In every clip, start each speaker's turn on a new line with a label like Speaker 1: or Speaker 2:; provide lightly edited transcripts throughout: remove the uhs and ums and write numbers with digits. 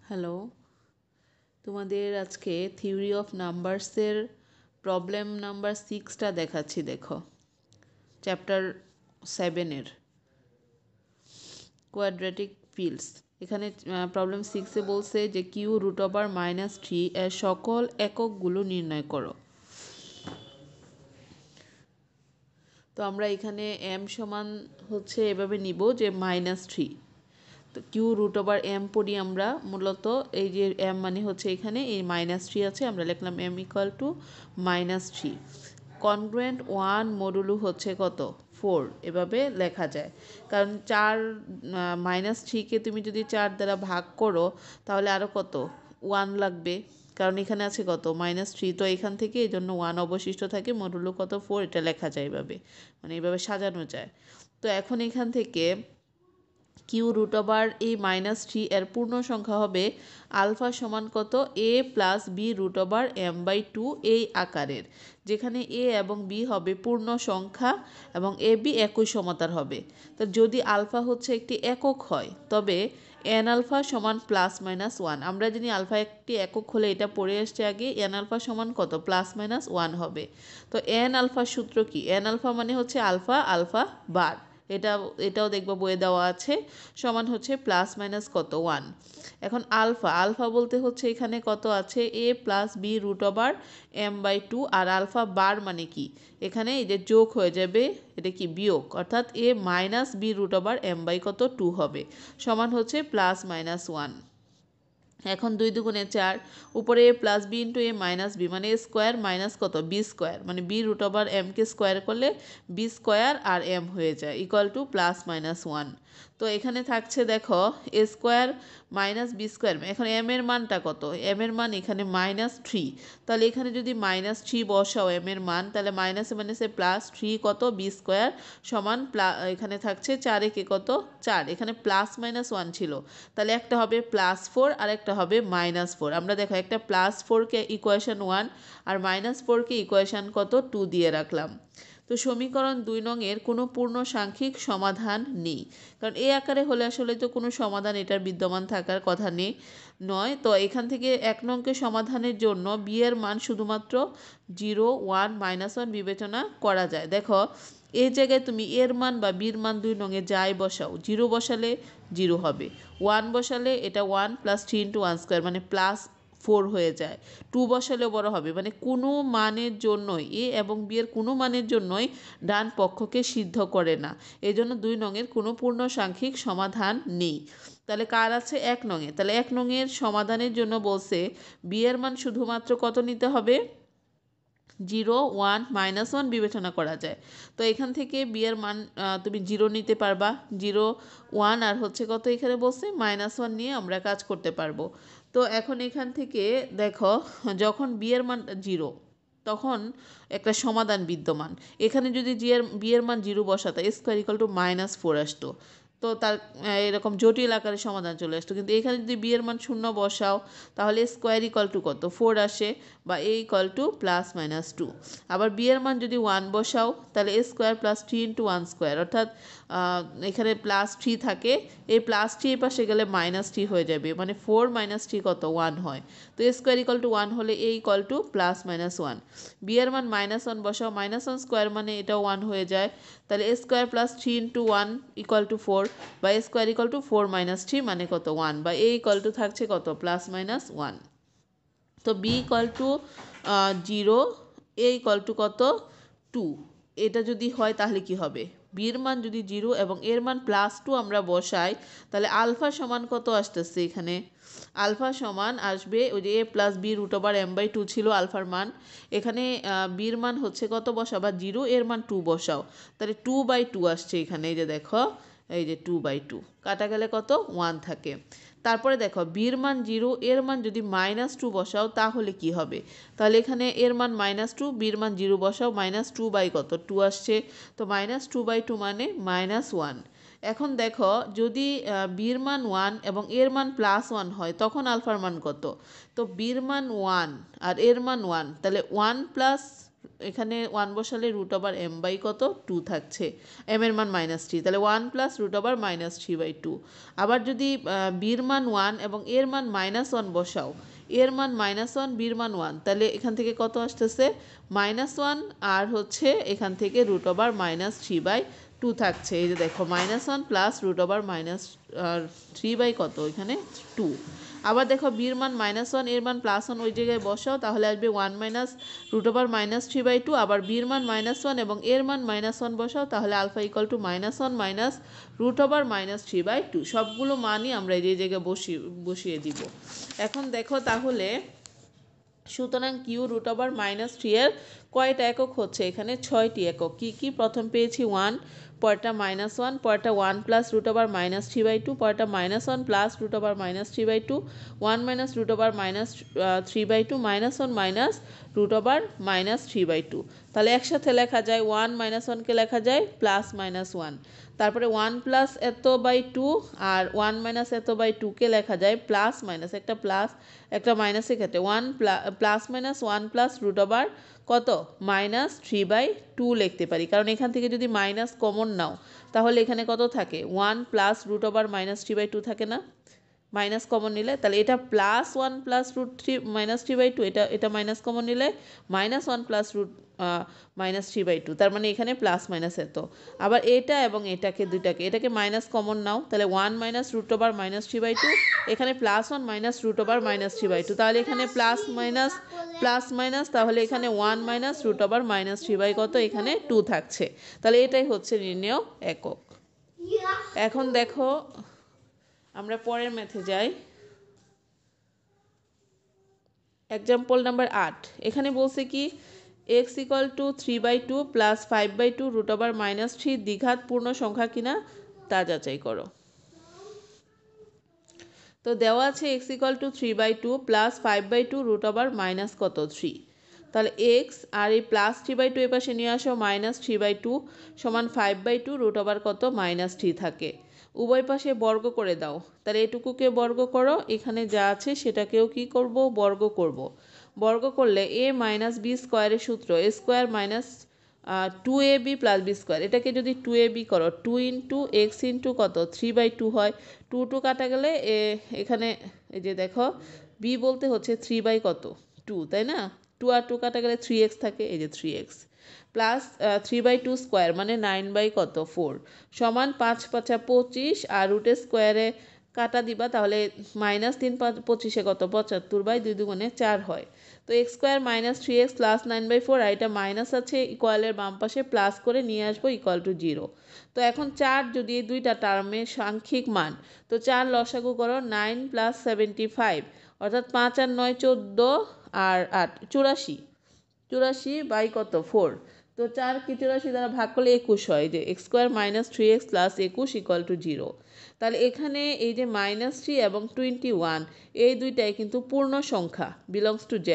Speaker 1: Hello, তোমাদের আজকে theory of নাম্বারসের problem number 6টা দেখাচ্ছি। দেখো, চ্যাপ্টার 7-এর কোয়াড্রেটিক ফিল্ডস। এখানে প্রবলেম 6-এ বলছে যে কিউ √3 এর সকল এককগুলো নির্ণয় করো। তো আমরা এখানে m সমান হচ্ছে এভাবে নিব যে -3। তো কিউ√m পড়ি আমরা মূলত, এই যে m মানে হচ্ছে এখানে এই -3 আছে, আমরা লিখলাম m = -3। কনগ্রুয়েন্ট 1 মডুলো হচ্ছে কত? 4। এভাবে লেখা যায়, কারণ 4 -3কে তুমি যদি 4 দ্বারা ভাগ করো তাহলে আরও কত 1 লাগবে, কারণ এখানে আছে কত -3। তো এখান থেকে এই জন্য 1 অবশিষ্ট থাকে, মডুলো কত 4, এটা লেখা যায় এভাবে, মানে এইভাবে সাজানো যায়। তো এখন এখান থেকে কিউ√এই -3 এর পূর্ণ সংখ্যা হবে আলফা সমান কত? a + b√m/2 এই আকারের, যেখানে a এবং b হবে পূর্ণ সংখ্যা এবং a b একই সমতার হবে। তো যদি আলফা হচ্ছে একটি একক হয় তবে n আলফা সমান +-1। আমরা জানি আলফা একটি একক হলে, এটা পড়ে আসছে আগে, n আলফা সমান কত? +-1 হবে। তো n আলফার সূত্র কি? n আলফা মানে হচ্ছে আলফা আলফা বার, এটাও দেখবো বইয়ে দেওয়া আছে, সমান হচ্ছে +- কত 1। এখন আলফা আলফা বলতে হচ্ছে এখানে কত আছে? a + b√m/2। আর আলফা বার মানে কি? এখানে এই যে যোগ হয়ে যাবে, এটা কি বিয়োগ, অর্থাৎ a - b√m/2 হবে, সমান হচ্ছে +-1। এখন 2 দুগুণে 4, উপরে a + b × a - b মানে a স্কোয়ার মাইনাস কত? b স্কোয়ার, মানে b√m কে স্কোয়ার করলে b স্কোয়ার আর m হয়ে যায় = +-1। তো এখানে থাকছে দেখো a square minus b square. এখন m এর মানটা কত? m এর মান এখানে -3, তাহলে এখানে যদি -3 বসাও m এর মান, তাহলে মাইনাসে মাইনাসে +3 কত? b স্কোয়ার সমান এখানে থাকছে 4 একে কত? 4। এখানে +-1 ছিল, তাহলে একটা হবে +4 আর একটা হবে -4। আমরা দেখো একটা +4কে ইকুয়েশন 1 আর -4কে ইকুয়েশন কত 2 দিয়ে রাখলাম। তো সমীকরণ 2 নংয়ের কোনো পূর্ণ সাংখ্যিক সমাধান নেই, কারণ এই আকারে হলে আসলে তো কোনো সমাধান এটার বিদ্যমান থাকার কথা নেই নয়। তো এখান থেকে 1 নংকে সমাধানের জন্য b এর মান শুধুমাত্র 0, 1, -1 বিবেচনা করা যায়। দেখো এই জায়গায় তুমি এর মান বা বির মান 2 নংয়ে যাই বসাও, 0 বসালে 0 হবে, 1 বসালে এটা 1 + 3 × 1² মানে +4 হয়ে যায়, 2 বসালেও বড় হবে, মানে কোনো মানের জন্যই এ এবং বি এর কোনো মানের জন্যই ডান পক্ষকে সিদ্ধ করে না। এই জন্য 2 নংয়ের কোনো পূর্ণ সাংখ্যিক সমাধান নেই। তাহলে কার আছে? 1 নংয়ে। তাহলে 1 নংয়ের সমাধানের জন্য বলছে বি এর মান শুধুমাত্র কত নিতে হবে? 0, 1, -1 বিবেচনা করা যায়। তো এখান থেকে বি এর মান তুমি 0 নিতে পারবা, 0, 1 আর হচ্ছে কত এখানে বলছে -1 নিয়ে আমরা কাজ করতে পারবো। তো এখন এখান থেকে দেখো, যখন বি এর মান 0 তখন একটা সমাধান বিদ্যমান। এখানে যদি বি এর মান 0 বসাতো, a² = -4 আসতো, তো তার এরকম জটিল আকারে সমাধান চলে আসতো। কিন্তু এখানে যদি বি এর মান 0 বসাও তাহলে a² কত 4 আসে, বা a = +-2। আবার বি এর মান যদি 1 বসাও তাহলে a² + 3 × 1², অর্থাৎ এখানে +3 থাকে, এই +3 এই পাশে গেলে -3 হয়ে যাবে, মানে 4 - 3 কত 1 হয়। তো a² 1 হলে a = +-1। বি এর মান -1 বসাও, -1² মানে এটাও 1 হয়ে যায়, তাহলে a² + 3 × 1 = 4, বা a² = 4 - 3 মানে কত 1, বা a থাকছে কত +-1। তো b = 0, a = কত 2। এটা যদি হয় তাহলে কি হবে? বির মান যদি 0 এবং এর মান +2 আমরা বসাই, তাহলে আলফা সমান কত আসতেছে? এখানে আলফা সমান আসবে ওই যে a + b√m/2 ছিল আলফার মান, এখানে বির মান হচ্ছে কত বসাবা? 0, এর মান 2 বসাও, তাহলে 2/2 আসছে এখানে। এই যে দেখো, এই যে 2/2 কাটা গেলে কত 1 থাকে। তারপরে দেখো বির মান 0, এর মান যদি -2 বসাও তাহলে কি হবে? তাহলে এখানে এর মান -2, বির মান 0 বসাও, -2/কত 2 আসছে, তো -2/2 মানে -1। এখন দেখো যদি বির মান 1 এবং এর মান +1 হয় তখন আলফার মান কত? তো বির মান 1 আর এর মান 1, তাহলে 1 + এখানে 1 বসালে রুট ওভার এম বাই কত 2 থাকছে, এম এর মান -3, তাহলে 1 প্লাস রুট ওভার -3/2। আবার যদি বির মান 1 এবং এর মান -1 বসাও, এর মান -1 বির মান 1, তাহলে এখান থেকে কত আসতেছে -1 আর হচ্ছে এখান থেকে রুট ওভার -3/2 থাকছে। এই যে দেখো -1 প্লাস রুট ওভার -3 বাই কত এখানে 2। আবার দেখো বির মান -1 এর মান +1 ওই জায়গায় বসাও, তাহলে আসবে 1 মাইনাস রুট ওভার -3/2। আবার বির মান -1 এবং এর মান -1 বসাও, তাহলে alpha equal to -1 minus root over -3/2। সবগুলো মানই আমরা এই জায়গায় বসিয়ে দিব। এখন দেখো তাহলে সুতরাং কিউ রুট ওভার -3 এর কয়টা একক হচ্ছে, এখানে 6টি একক। কি কি? প্রথম পেয়েছি 1, পরেরটা -1, পরেরটা 1 প্লাস রুট ওভার -3/2, পরেরটা -1 plus root over -3/2, 1 minus root over -3/2, -1 minus root over -3/2। তাহলে একসাথে লেখা যায় 1 -1কে লেখা যায় +-1, তারপরে 1 প্লাস এত বাই 2 আর 1 মাইনাস এত বাই 2কে লেখা যায় প্লাস মাইনাস, একটা প্লাস একটা মাইনাসের ক্ষেত্রে 1 plus minus 1 plus root over কত -3/2 লিখতে পারি, কারণ এখান থেকে যদি মাইনাস কমন নাও তাহলে এখানে কত থাকে 1 প্লাস রুট ওভার -3/2 থাকে না, মাইনাস কমন নিলে, তাহলে এটা +1 প্লাস -3/2, এটা মাইনাস কমন নিলে -1 প্লাস -3/2, তার মানে এখানে প্লাস মাইনাস এত। আবার এটা এবং এটাকে মাইনাস কমন নাও, তাহলে 1 মাইনাস রুট ওভার -3/2, এখানে +1 মাইনাস রুট ওভার -3/2, তাহলে এখানে প্লাস মাইনাস, তাহলে এখানে 1 মাইনাস রুট ওভার -3/2 কত এখানে 2 থাকছে। তাহলে এটাই হচ্ছে নির্ণেয় একক। এখন দেখো আমরা পরের ম্যাথে যাই। Example number 8। এখানে বলছে কি x = 3/2 প্লাস 5/2 রুট ওভার -3 দ্বিঘাত পূর্ণ সংখ্যা কিনা তা যাচাই করো। তো দেওয়া আছে x = 3/2 plus 5/2 root over minus কত 3। তাহলে x আর এই +3/2 এর পাশে নিয়ে আসো, -3/2 সমান 5/2 রুট ওভার কত -3 থাকে। উভয় পাশে বর্গ করে দাও, তাহলে এটুকুকে বর্গ করো, এখানে যা আছে সেটাকেও কি করব বর্গ করব। বর্গ করলে a - b স্কয়ারের সূত্র a square minus 2ab + b square, এটাকে যদি 2ab করো 2 ইন্টু x ইন্টু কত 3/2 হয়, 2 কাটা গেলে এখানে এই যে দেখো b বলতে হচ্ছে 3 বাই কত 2, তাই না, 2 আর 2 কাটা গেলে 3x থাকে, এই যে 3x প্লাস 3/2 স্কোয়ার মানে 9 বাই কত 4 সমান 5 5 25 আর রুটের স্কোয়ারে কাটা দিবা, তাহলে -3 25 কত 75 বাই 2 দুগুণে 4 হয়। তো x স্কোয়ার - 3x প্লাস 9/4, আর এটা মাইনাস আছে ইকুয়ালের বাম পাশে প্লাস করে নিয়ে আসবো ইকুয়াল টু 0। তো এখন 4 যদি এই দুইটা টার্মের সাংখ্যিক মান, তো 4 লসাগু করো 9 + 75, অর্থাৎ 5 আর 9 14 আর 8 84 বাই কত 4। তো 4 কে 84 দ্বারা ভাগ করলে 21 হয়, যে x square - 3x plus 21 equal to 0। তাহলে এখানে এই যে -3 এবং 21 এই দুইটাই কিন্তু পূর্ণ সংখ্যা, বিলংস টু z,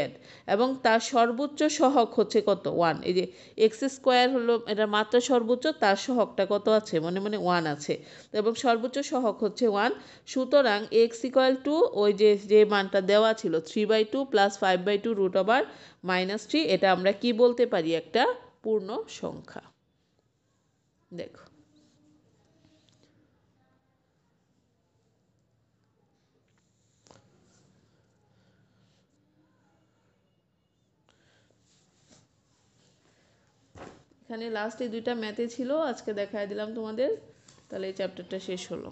Speaker 1: এবং তার সর্বোচ্চ সহগ হচ্ছে কত 1। এই যে x স্কোয়ার হলো এটা মাত্রা সর্বোচ্চ, তার সহগটা কত আছে মনে 1 আছে, এবং সর্বোচ্চ সহগ হচ্ছে 1। সুতরাং x ইকুয়াল টু ওই যে মানটা দেওয়া ছিল 3/2 প্লাস 5/2 রুট ওভার -3, এটা আমরা কি বলতে পারি একটা পূর্ণ সংখ্যা। দেখো এখানে লাস্টে দুইটা ম্যাথে ছিল, আজকে দেখায় দিলাম তোমাদের, তাহলে এই চ্যাপ্টারটা শেষ হলো।